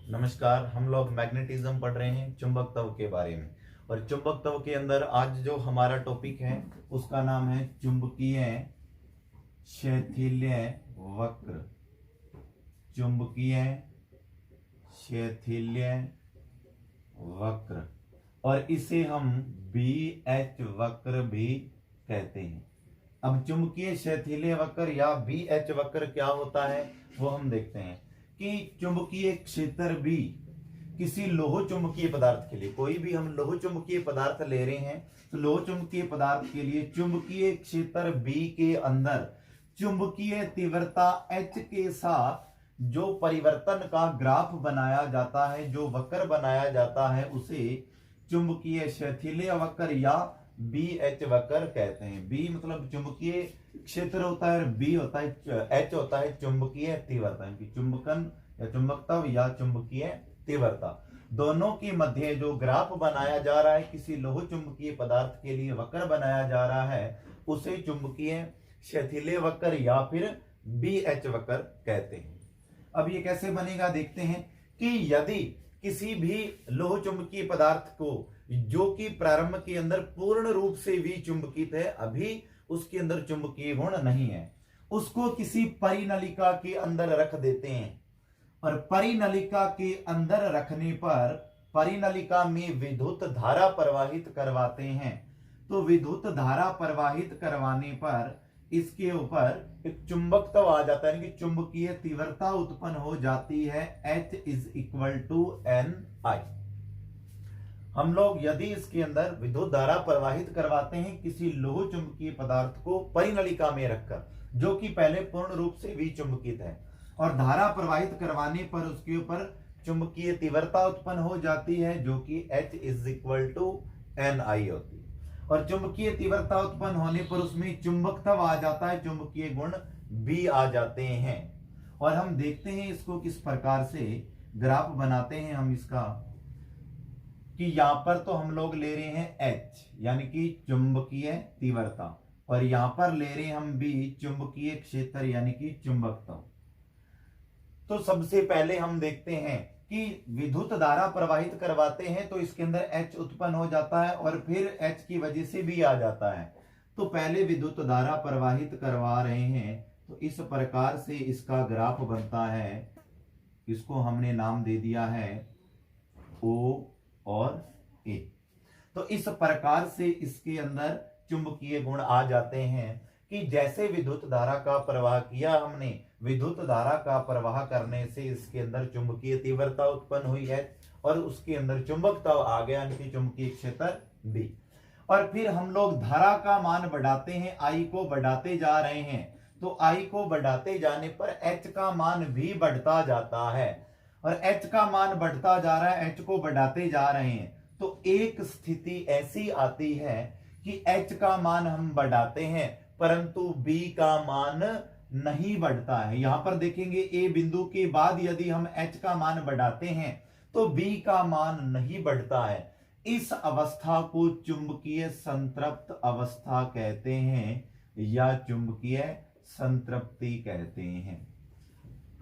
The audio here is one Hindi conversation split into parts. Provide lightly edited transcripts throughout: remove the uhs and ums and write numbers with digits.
नमस्कार। हम लोग मैग्नेटिज्म पढ़ रहे हैं, चुंबकत्व के बारे में। और चुंबकत्व के अंदर आज जो हमारा टॉपिक है उसका नाम है चुंबकीय शैथिल्य वक्र। चुंबकीय शैथिल्य वक्र, और इसे हम BH वक्र भी कहते हैं। अब चुंबकीय शैथिल्य वक्र या BH वक्र क्या होता है वो हम देखते हैं कि चुंबकीय क्षेत्र B किसी लोह चुंबकीय पदार्थ के लिए, कोई भी हम लोह चुंबकीय पदार्थ ले रहे हैं तो लोह चुंबकीय पदार्थ के लिए चुंबकीय क्षेत्र B के अंदर चुंबकीय तीव्रता H के साथ जो परिवर्तन का ग्राफ बनाया जाता है, जो वक्र बनाया जाता है, उसे चुंबकीय शैथिल्य वक्र या BH वक्र कहते हैं। B मतलब चुंबकीय क्षेत्र होता है, B होता है, H होता है चुंबकीय तीव्रता, यानी चुंबकन या चुंबकत्व या चुंबकीय तीव्रता। दोनों के मध्य जो ग्राफ बनाया जा रहा है, किसी लोह चुंबकीय पदार्थ के लिए वक्र बनाया जा रहा है, उसे चुंबकीय शैथिल्य वक्र या फिर BH वक्र कहते हैं। अब ये कैसे बनेगा देखते हैं कि यदि किसी भी लोह चुंबकीय पदार्थ को जो कि प्रारंभ के अंदर पूर्ण रूप से विचुंबकित है, अभी उसके अंदर चुंबकीय गुण नहीं है, उसको किसी परिनलिका के अंदर रख देते हैं और परिनलिका के अंदर रखने पर परिनलिका में विद्युत धारा प्रवाहित करवाते हैं। तो विद्युत धारा प्रवाहित करवाने पर इसके ऊपर एक चुंबकत्व आ जाता है, कि चुंबकीय तीव्रता उत्पन्न हो जाती है H = Ni। हम लोग यदि इसके अंदर विद्युत धारा प्रवाहित करवाते हैं किसी लोह चुंबकीय पदार्थ को परिनलिका में रखकर, जो कि पहले पूर्ण रूप से विचुंबकित है, और धारा प्रवाहित करवाने पर उसके ऊपर चुंबकीय तीव्रता उत्पन्न हो जाती है जो कि H = Ni होती है। और चुंबकीय तीव्रता उत्पन्न होने पर उसमें चुंबकत्व आ जाता है, चुंबकीय गुण भी आ जाते हैं। और हम देखते हैं इसको किस प्रकार से ग्राफ बनाते हैं हम इसका, कि यहां पर तो हम लोग ले रहे हैं H यानी कि चुंबकीय तीव्रता, और यहां पर ले रहे हैं हम B चुंबकीय क्षेत्र यानी कि चुंबकत्व। तो सबसे पहले हम देखते हैं कि विद्युत धारा प्रवाहित करवाते हैं तो इसके अंदर H उत्पन्न हो जाता है और फिर H की वजह से B आ जाता है। तो पहले विद्युत धारा प्रवाहित करवा रहे हैं तो इस प्रकार से इसका ग्राफ बनता है, इसको हमने नाम दे दिया है O और A। तो इस प्रकार से इसके अंदर चुंबकीय गुण आ जाते हैं कि जैसे विद्युत धारा का प्रवाह किया हमने, विद्युत धारा का प्रवाह करने से इसके अंदर चुंबकीय तीव्रता उत्पन्न हुई है और उसके अंदर चुंबकत्व आ गया, यानी चुंबकीय क्षेत्र B। और फिर हम लोग धारा का मान बढ़ाते हैं, I को बढ़ाते जा रहे हैं, तो I को बढ़ाते जाने पर H का मान भी बढ़ता जाता है, और H का मान बढ़ता जा रहा है, H को बढ़ाते जा रहे हैं। तो एक स्थिति ऐसी आती है कि H का मान हम बढ़ाते हैं परंतु B का मान नहीं बढ़ता है। यहां पर देखेंगे A बिंदु के बाद यदि हम H का मान बढ़ाते हैं तो B का मान नहीं बढ़ता है। इस अवस्था को चुंबकीय संतृप्त अवस्था कहते हैं या चुंबकीय संतृप्ति कहते हैं।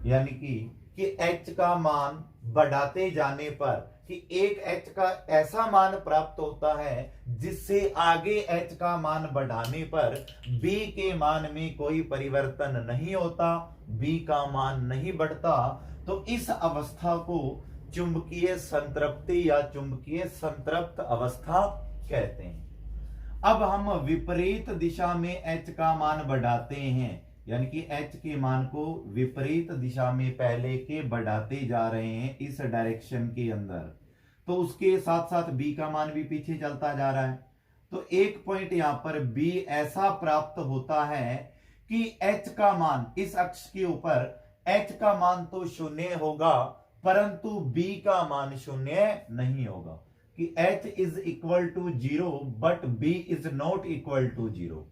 यानी कि H का मान बढ़ाते जाने पर कि एक H का ऐसा मान प्राप्त होता है जिससे आगे H का मान बढ़ाने पर B के मान में कोई परिवर्तन नहीं होता, B का मान नहीं बढ़ता। तो इस अवस्था को चुंबकीय संतृप्ति या चुंबकीय संतृप्त अवस्था कहते हैं। अब हम विपरीत दिशा में H का मान बढ़ाते हैं, यानी कि H के मान को विपरीत दिशा में पहले के बढ़ाते जा रहे हैं इस डायरेक्शन के अंदर, तो उसके साथ साथ B का मान भी पीछे चलता जा रहा है। तो एक पॉइंट यहां पर B ऐसा प्राप्त होता है कि H का मान इस अक्ष के ऊपर H का मान तो शून्य होगा परंतु B का मान शून्य नहीं होगा, कि H = 0 बट B ≠ 0।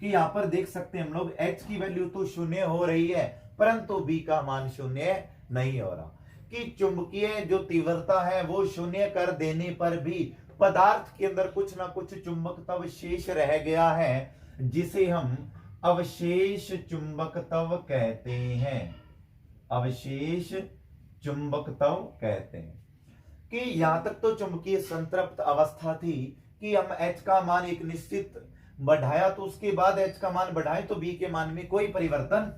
कि यहां पर देख सकते हैं हम लोग H की वैल्यू तो शून्य हो रही है परंतु B का मान शून्य नहीं हो रहा, कि चुंबकीय जो तीव्रता है वो शून्य कर देने पर भी पदार्थ के अंदर कुछ ना कुछ चुंबकत्व शेष रह गया है, जिसे हम अवशेष चुंबकत्व कहते हैं। अवशेष चुंबकत्व कहते हैं। कि यहां तक तो चुंबकीय संतृप्त अवस्था थी कि हम H का मान एक निश्चित बढ़ाया तो उसके बाद H का मान बढ़ाए तो B के मान में कोई परिवर्तन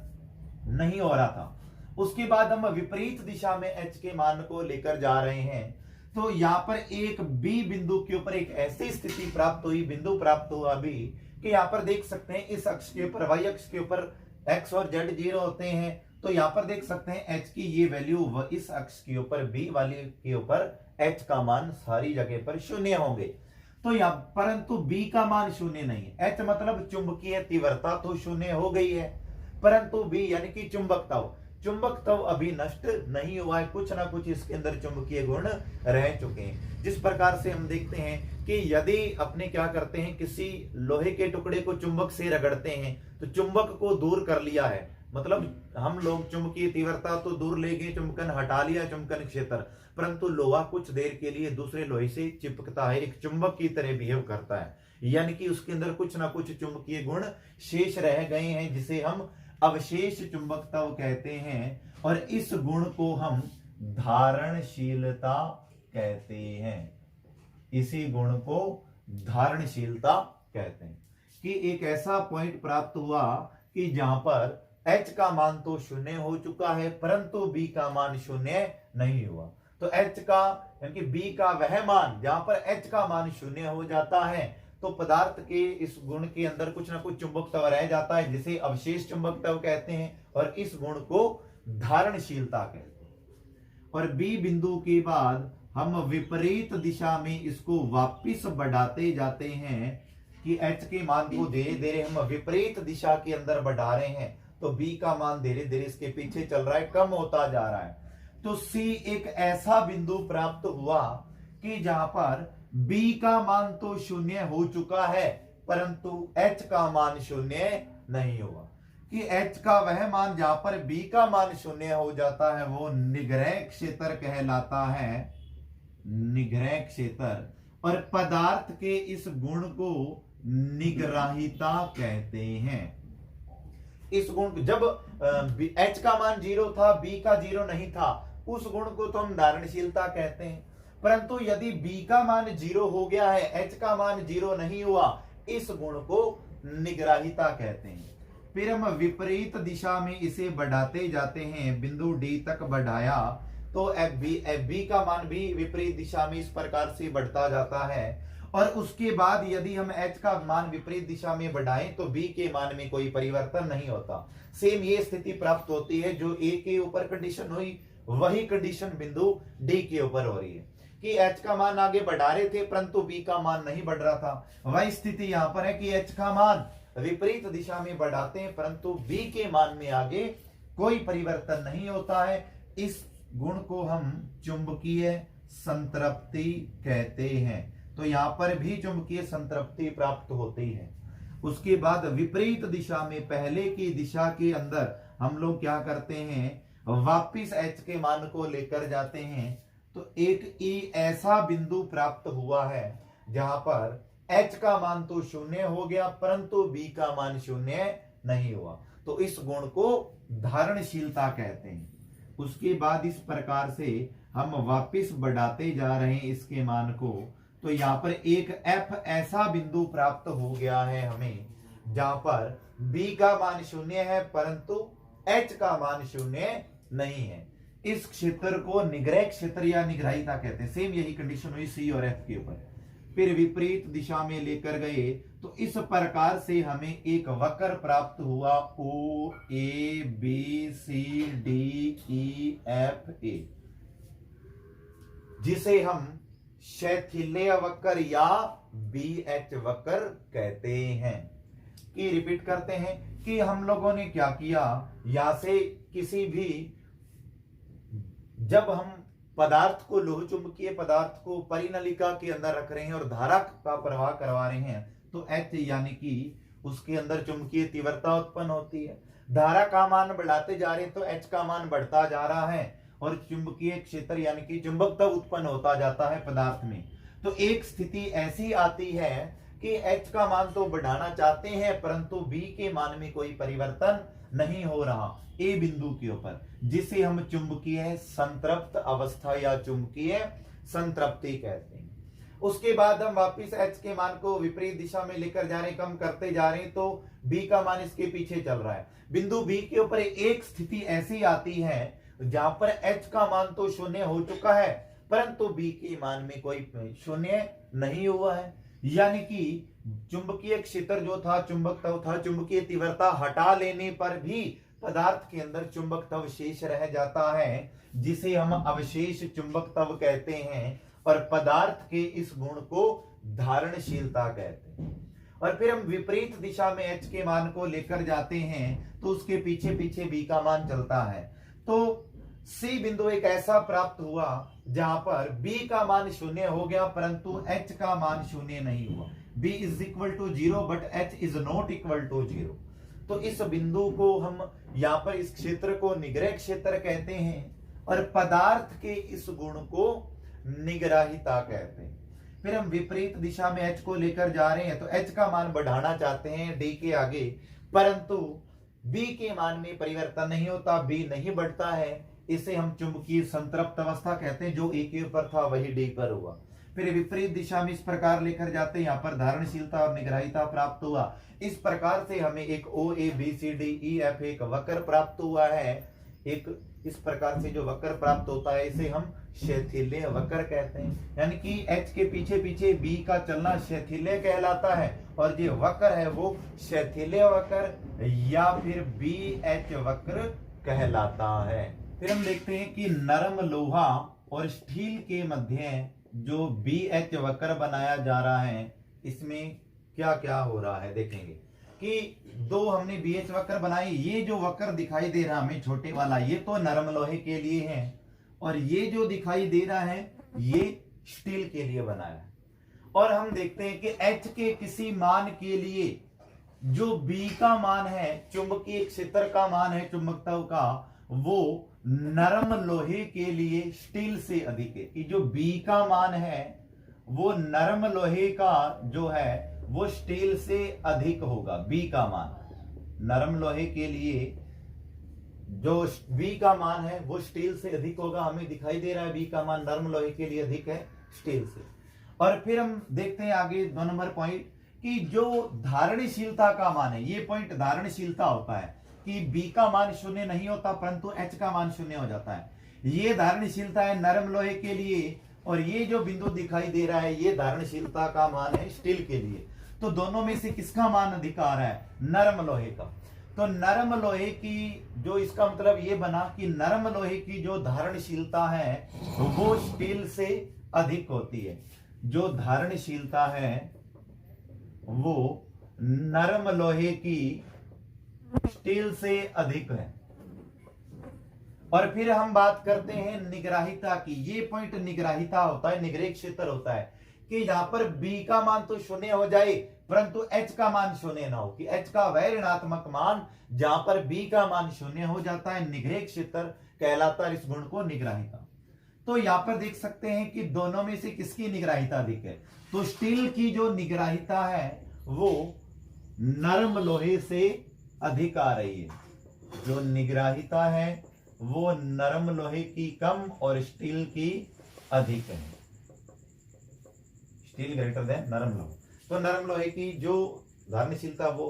नहीं हो रहा था। उसके बाद हम विपरीत दिशा में H के मान को लेकर जा रहे हैं, तो यहां पर एक B बिंदु के ऊपर एक ऐसी स्थिति प्राप्त हुई, बिंदु प्राप्त हुआ भी कि यहां पर देख सकते हैं इस अक्ष के ऊपर, Y अक्ष के ऊपर X और Z 0 होते हैं, तो यहां पर देख सकते हैं H की ये वैल्यू इस अक्ष के ऊपर B वाले के ऊपर H का मान सारी जगह पर शून्य होंगे। तो यहां परंतु B का मान शून्य नहीं है। H मतलब चुंबकीय तीव्रता तो शून्य हो गई है, परंतु B यानी कि चुंबकत्व अभी नष्ट नहीं हुआ है, कुछ ना कुछ इसके अंदर चुंबकीय गुण रह चुके हैं। जिस प्रकार से हम देखते हैं कि यदि अपने क्या करते हैं, किसी लोहे के टुकड़े को चुंबक से रगड़ते हैं तो चुंबक को दूर कर लिया है, मतलब हम लोग चुंबकीय तीव्रता तो दूर ले गए, चुंबकन हटा लिया, चुंबकन क्षेत्र, परंतु लोहा कुछ देर के लिए दूसरे लोहे से चिपकता है, एक चुंबक की तरह बिहेव करता है, यानी कि उसके अंदर कुछ ना कुछ चुंबकीय गुण शेष रह गए हैं, जिसे हम अवशेष चुंबकत्व कहते हैं। और इस गुण को हम धारणशीलता कहते हैं। इसी गुण को धारणशीलता कहते हैं कि एक ऐसा पॉइंट प्राप्त हुआ कि जहां पर H का मान तो शून्य हो चुका है, परंतु B का मान शून्य नहीं हुआ। तो H का यानी कि B का वह मान जहां पर H का मान शून्य हो जाता है, तो पदार्थ के इस गुण के अंदर कुछ ना कुछ चुंबकत्व रह जाता है, जिसे अवशेष चुंबकत्व कहते हैं, और इस गुण को धारणशीलता कहते हैं। और B बिंदु के बाद हम विपरीत दिशा में इसको वापिस बढ़ाते जाते हैं कि H के मान को धीरे धीरे हम विपरीत दिशा के अंदर बढ़ा रहे हैं, तो B का मान धीरे धीरे इसके पीछे चल रहा है, कम होता जा रहा है। तो C एक ऐसा बिंदु प्राप्त हुआ कि जहां पर B का मान तो शून्य हो चुका है, परंतु H का मान शून्य नहीं हुआ। कि H का वह मान जहां पर B का मान शून्य हो जाता है वो निग्रह क्षेत्र कहलाता है, निग्रह क्षेत्र। और पदार्थ के इस गुण को निग्राहिता कहते हैं। इस गुण जब H का मान 0 था, B का 0 नहीं था, उस गुण को तो हम धारणशीलता कहते हैं। परंतु यदि B का मान 0 हो गया है, H का मान 0 नहीं हुआ, इस गुण को निग्राहिता कहते हैं। फिर हम विपरीत दिशा में इसे बढ़ाते जाते हैं, बिंदु D तक बढ़ाया तो FB का मान भी विपरीत दिशा में इस प्रकार से बढ़ता जाता है। और उसके बाद यदि हम H का मान विपरीत दिशा में बढ़ाएं तो B के मान में कोई परिवर्तन नहीं होता। सेम ये स्थिति प्राप्त होती है जो A के ऊपर कंडीशन हुई, वही कंडीशन बिंदु D के ऊपर हो रही है कि H का मान आगे बढ़ा रहे थे परंतु B का मान नहीं बढ़ रहा था। वही स्थिति यहां पर है कि H का मान विपरीत दिशा में बढ़ाते हैं परंतु B के मान में आगे कोई परिवर्तन नहीं होता है। इस गुण को हम चुंबकीय संतृप्ति कहते हैं। तो यहां पर भी चुंबकीय संतृप्ति प्राप्त होती है। उसके बाद विपरीत दिशा में पहले की दिशा के अंदर हम लोग क्या करते हैं, वापिस H के मान को लेकर जाते हैं। तो एक ऐसा बिंदु प्राप्त हुआ है जहां पर H का मान तो शून्य हो गया परंतु B का मान शून्य नहीं हुआ, तो इस गुण को धारणशीलता कहते हैं। उसके बाद इस प्रकार से हम वापिस बढ़ाते जा रहे हैं इसके मान को, तो यहां पर एक F ऐसा बिंदु प्राप्त हो गया है हमें जहां पर B का मान शून्य है परंतु H का मान शून्य नहीं है। इस क्षेत्र को निग्रह क्षेत्र या निग्राहिता कहते हैं। सेम यही कंडीशन हुई C और F के ऊपर। फिर विपरीत दिशा में लेकर गए तो इस प्रकार से हमें एक वक्र प्राप्त हुआ O A B C D E F A, जिसे हम शैथिल्य वक्र या BH वक्र कहते हैं। कि रिपीट करते हैं कि हम लोगों ने क्या किया, यहां से किसी भी जब हम पदार्थ को लोह चुंबकीय पदार्थ को परिनलिका के अंदर रख रहे हैं और धारा का प्रवाह करवा रहे हैं तो H यानी कि उसके अंदर चुंबकीय तीव्रता उत्पन्न होती है। धारा का मान बढ़ाते जा रहे हैं तो H का मान बढ़ता जा रहा है और चुंबकीय क्षेत्र यानी कि चुंबकत्व उत्पन्न होता जाता है पदार्थ में। तो एक स्थिति ऐसी आती है कि H का मान तो बढ़ाना चाहते हैं परंतु B के मान में कोई परिवर्तन नहीं हो रहा ए बिंदु के ऊपर, जिसे हम चुंबकीय संतृप्त अवस्था या चुंबकीय संतृप्ति कहते हैं। उसके बाद हम वापिस H के मान को विपरीत दिशा में लेकर जा रहे हैं, कम करते जा रहे हैं, तो B का मान इसके पीछे चल रहा है। बिंदु B के ऊपर एक स्थिति ऐसी आती है जहां पर H का मान तो शून्य हो चुका है, परंतु B के मान में कोई शून्य नहीं हुआ है, यानी कि चुंबकीय क्षेत्र जो था, चुंबकत्व था, चुंबकीय तीव्रता हटा लेने पर भी पदार्थ के अंदर चुंबकत्व शेष रह जाता है, जिसे हम अवशेष चुंबकत्व कहते हैं, और पदार्थ के इस गुण को धारणशीलता कहते हैं। और फिर हम विपरीत दिशा में H के मान को लेकर जाते हैं, तो उसके पीछे पीछे B का मान चलता है। तो C बिंदु एक ऐसा प्राप्त हुआ जहां पर B का मान शून्य हो गया, परंतु H का मान शून्य नहीं हुआ। B is equal to 0 but H is not equal to 0। तो इस बिंदु को हम यहाँ पर इस क्षेत्र को निग्रह क्षेत्र कहते हैं, और पदार्थ के इस गुण को निग्राहिता कहते हैं। फिर हम विपरीत दिशा में H को लेकर जा रहे हैं, तो H का मान बढ़ाना चाहते हैं D के आगे, परंतु B के मान में परिवर्तन नहीं होता, B नहीं बढ़ता है। इसे हम चुंबकीय संतृप्त अवस्था कहते हैं, जो A के ऊपर था वही D पर हुआ। फिर विपरीत दिशा में इस प्रकार लेकर जाते हैं, यहाँ पर धारणशीलता और निग्राहिता प्राप्त हुआ। इस प्रकार से हमें एक OABCDEF एक वक्र प्राप्त हुआ है। एक इस प्रकार से जो वक्र प्राप्त होता है, इसे हम शैथिल्य वक्र कहते हैं, यानी कि H के पीछे पीछे B का चलना शैथिल्य कहलाता है, और जो वक्र है वो शैथिल्य वक्र या फिर BH वक्र कहलाता है। फिर हम देखते हैं कि नरम लोहा और स्टील के मध्य जो BH वक्र बनाया जा रहा है, इसमें क्या क्या हो रहा है देखेंगे कि दो हमने BH वक्र बनाए। ये जो वक्र दिखाई दे रहा हमें छोटे वाला, ये तो नरम लोहे के लिए है, और ये जो दिखाई दे रहा है ये स्टील के लिए बनाया है। और हम देखते हैं कि H के किसी मान के लिए जो B का मान है, चुंबकीय क्षेत्र का मान है चुंबकत्व का, वो नरम लोहे के लिए स्टील से अधिक है। कि जो B का मान है वो नरम लोहे का जो है वो स्टील से अधिक होगा। B का मान नरम लोहे के लिए जो B का मान है वो स्टील से अधिक होगा। हमें दिखाई दे रहा है B का मान नरम लोहे के लिए अधिक है स्टील से। और फिर हम देखते हैं आगे 2 नंबर पॉइंट कि जो धारणशीलता का मान है, ये पॉइंट धारणशीलता होता है कि B का मान शून्य नहीं होता परंतु H का मान शून्य हो जाता है। ये धारणशीलता है नरम लोहे के लिए, और ये जो बिंदु दिखाई दे रहा है ये धारणशीलता का मान है स्टील के लिए। तो दोनों में से किसका मान अधिक आ रहा है? नरम लोहे का। तो नरम लोहे की जो, इसका मतलब ये बना कि नरम लोहे की जो धारणशीलता है वो स्टील से अधिक होती है। जो धारणशीलता है वो नरम लोहे की स्टील से अधिक है। और फिर हम बात करते हैं निग्राहिता की। ये पॉइंट निग्राहिता होता है, निग्रह क्षेत्र होता है कि यहां पर B का मान तो शून्य हो जाए परंतु H का मान शून्य ना हो, कि H का वह ऋणात्मक मान जहां पर B का मान शून्य हो जाता है, निग्रह क्षेत्र कहलाता है। इस गुण को निग्राहिता। तो यहां पर देख सकते हैं कि दोनों में से किसकी निग्राहिता अधिक है? तो स्टील की जो निग्राहिता है वो नरम लोहे से अधिक आ रही है। जो निग्राहिता है वो नरम लोहे की कम और स्टील की अधिक है। स्टील ग्रेटर देन नरम लोहे। तो नरम लोहे की जो धारणशीलता वो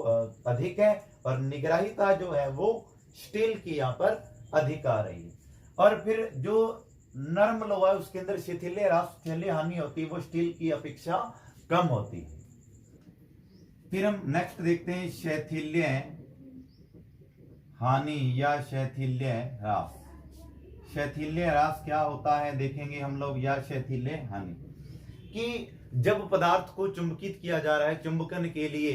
अधिक है और निग्राहिता जो है वो स्टील की यहाँ पर अधिक आ रही है। और फिर जो नरम लोहा है उसके अंदर शिथिल्य ह्रास, शिथिल्य हानि होती है, वो स्टील की अपेक्षा कम होती है। फिर हम नेक्स्ट देखते हैं शैथिल्य हानि या शैथिल्य ह्रास। शैथिल्य ह्रास क्या होता है देखेंगे हम लोग, या शैथिल्य हानि। कि जब पदार्थ को चुंबकित किया जा रहा है, चुंबकन के लिए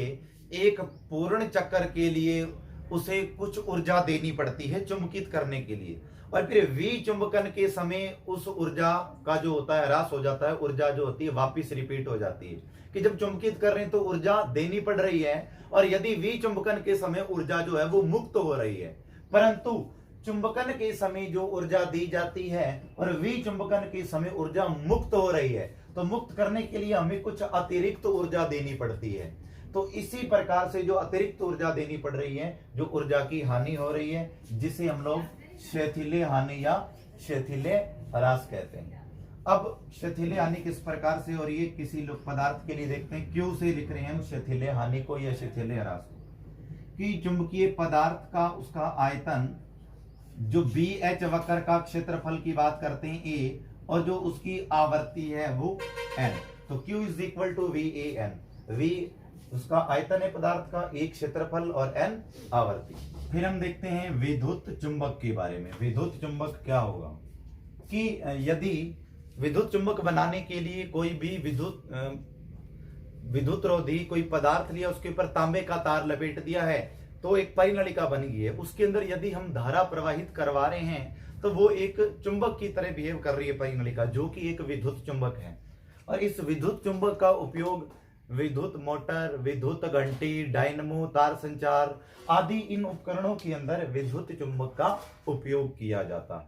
एक पूर्ण चक्कर के लिए उसे कुछ ऊर्जा देनी पड़ती है चुंबकित करने के लिए, और फिर विचुंबकन के समय उस ऊर्जा का जो होता है ह्रास हो जाता है। ऊर्जा जो होती है वापिस रिपीट हो जाती है। कि जब चुंबकित कर रहे हैं तो ऊर्जा देनी पड़ रही है, और यदि विचुंबकन के समय ऊर्जा जो है वो मुक्त हो रही है, परंतु चुंबकन के समय जो ऊर्जा दी जाती है और विचुंबकन के समय ऊर्जा मुक्त हो रही है, तो मुक्त करने के लिए हमें कुछ अतिरिक्त ऊर्जा देनी पड़ती है। तो इसी प्रकार से जो अतिरिक्त ऊर्जा देनी पड़ रही है, जो ऊर्जा की हानि हो रही है, जिसे हम लोग शिथिल्य हानि या शिथिल्य ह्रास कहते हैं। अब शिथिल्य हानि किस प्रकार से हो रही है, किसी लोग पदार्थ के लिए देखते हैं, क्यों से लिख रहे हैं हम शिथिल्य हानि को या शिथिल्य ह्रास को, कि चुंबकीय पदार्थ का उसका आयतन, जो बी एच वक्र का क्षेत्रफल की बात करते हैं ए, और जो उसकी आवृत्ति है वो एन, तो Q is equal to V A N. V उसका आयतन है पदार्थ का, एक क्षेत्रफल और एन आवर्ती। फिर हम देखते हैं विद्युत चुंबक के बारे में। विद्युत चुंबक क्या होगा, कि यदि विद्युत चुंबक बनाने के लिए कोई भी विद्युत रोधी कोई पदार्थ लिया, उसके ऊपर तांबे का तार लपेट दिया है, तो एक परिनलिका बन गई है, उसके अंदर यदि हम धारा प्रवाहित करवा रहे हैं तो वो एक चुंबक की तरह बिहेव कर रही है परिनलिका, जो कि एक विद्युत चुंबक है। और इस विद्युत चुंबक का उपयोग विद्युत मोटर, विद्युत घंटी, डायनमो, तार संचार आदि इन उपकरणों के अंदर विद्युत चुंबक का उपयोग किया जाता है।